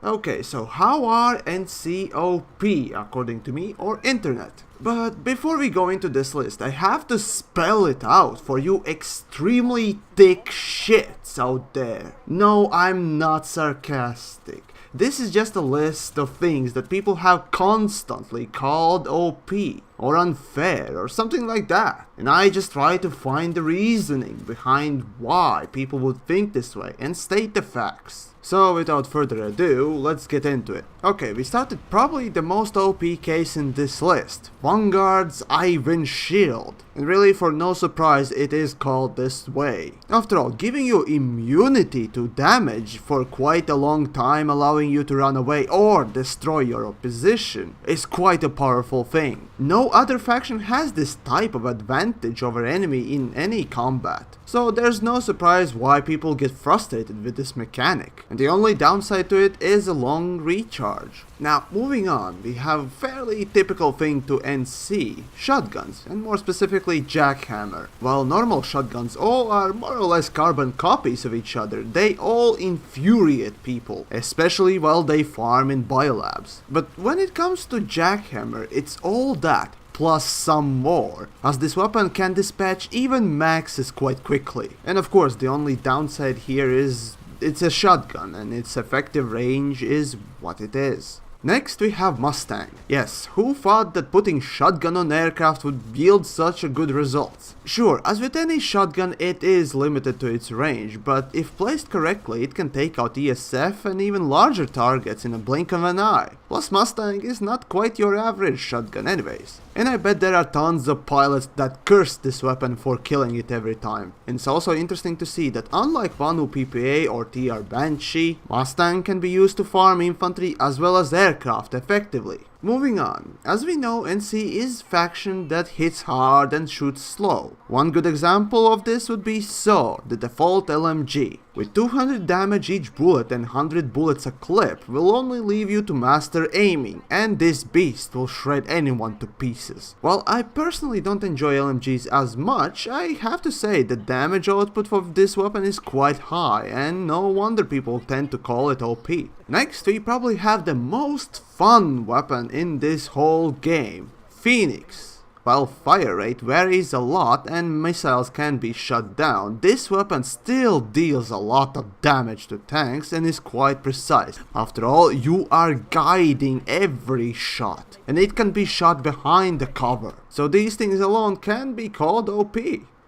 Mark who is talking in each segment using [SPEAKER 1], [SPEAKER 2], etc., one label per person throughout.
[SPEAKER 1] Okay, so how are NCOP according to me or internet? But before we go into this list, I have to spell it out for you extremely thick shits out there. No, I'm not sarcastic. This is just a list of things that people have constantly called OP or unfair or something like that. And I just try to find the reasoning behind why people would think this way and state the facts. So without further ado, let's get into it. Okay, we started probably the most OP case in this list, Vanguard's Iron Shield. And really, for no surprise, it is called this way. After all, giving you immunity to damage for quite a long time, allowing you to run away or destroy your opposition, is quite a powerful thing. No other faction has this type of advantage over enemy in any combat. So there's no surprise why people get frustrated with this mechanic. And the only downside to it is a long recharge. Now, moving on, we have a fairly typical thing to NC, shotguns, and more specifically Jackhammer. While normal shotguns all are more or less carbon copies of each other, they all infuriate people, especially while they farm in biolabs. But when it comes to Jackhammer, it's all that, plus some more, as this weapon can dispatch even maxes quite quickly. And of course, the only downside here is it's a shotgun and its effective range is what it is. Next we have Mustang. Yes, who thought that putting shotgun on aircraft would yield such a good results? Sure, as with any shotgun it is limited to its range, but if placed correctly it can take out ESF and even larger targets in a blink of an eye. Plus Mustang is not quite your average shotgun anyways. And I bet there are tons of pilots that curse this weapon for killing it every time. And it's also interesting to see that unlike Vanu PPA or TR Banshee, Mustang can be used to farm infantry as well as aircraft effectively. Moving on, as we know, NC is faction that hits hard and shoots slow. One good example of this would be SO, the default LMG. With 200 damage each bullet and 100 bullets a clip will only leave you to master aiming, and this beast will shred anyone to pieces. While I personally don't enjoy LMGs as much, I have to say the damage output of this weapon is quite high, and no wonder people tend to call it OP. Next, we probably have the most fun weapon in this whole game, Phoenix. While fire rate varies a lot and missiles can be shut down, this weapon still deals a lot of damage to tanks and is quite precise. After all, you are guiding every shot, and it can be shot behind the cover. So these things alone can be called OP.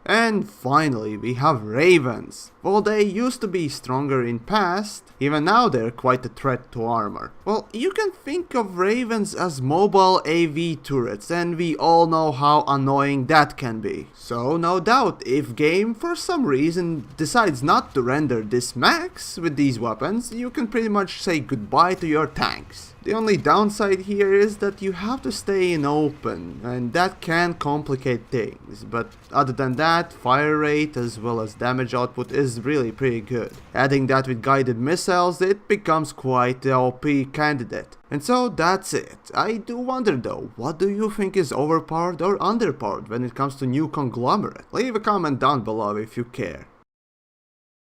[SPEAKER 1] And finally, we have Ravens. While they used to be stronger in past, even now they're quite a threat to armor. Well, you can think of Ravens as mobile AV turrets, and we all know how annoying that can be. So no doubt, if game for some reason decides not to render this max with these weapons, you can pretty much say goodbye to your tanks. The only downside here is that you have to stay in open, and that can complicate things, but other than that, fire rate as well as damage output is really pretty good. Adding that with guided missiles, it becomes quite the OP candidate. And so that's it. I do wonder though, what do you think is overpowered or underpowered when it comes to new conglomerate? Leave a comment down below if you care.